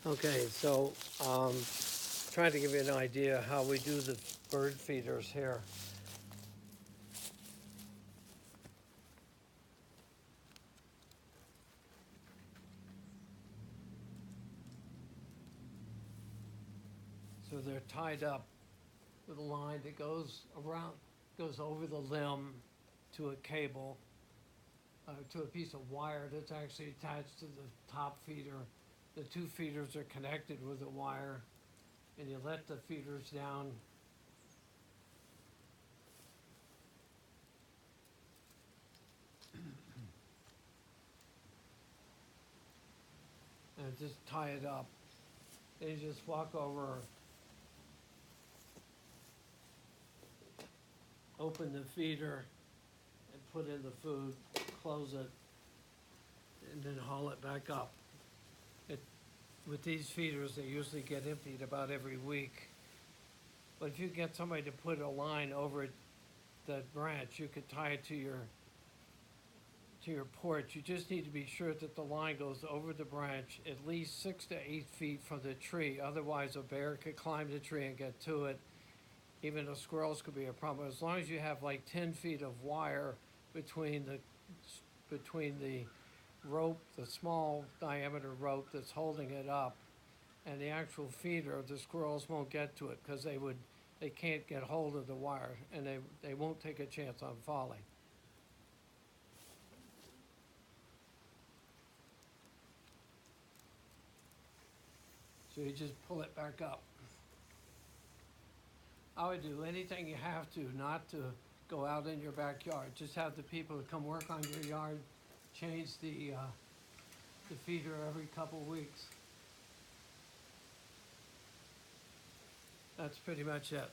Okay, so trying to give you an idea how we do the bird feeders here. So they're tied up with a line that goes around, goes over the limb to a cable, to a piece of wire that's actually attached to the top feeder. The two feeders are connected with a wire, and you let the feeders down. And just tie it up. And you just walk over, open the feeder, and put in the food, close it, and then haul it back up. With these feeders, they usually get emptied about every week. But if you get somebody to put a line over that branch, you could tie it to your porch. You just need to be sure that the line goes over the branch at least 6 to 8 feet from the tree. Otherwise, a bear could climb the tree and get to it. Even the squirrels could be a problem. As long as you have like 10 feet of wire between the rope, the small diameter rope that's holding it up, and the actual feeder, the squirrels won't get to it because they can't get hold of the wire, and they won't take a chance on falling. So you just pull it back up. I would do anything you have to not to go out in your backyard. Just have the people who come work on your yard change the feeder every couple weeks. That's pretty much it.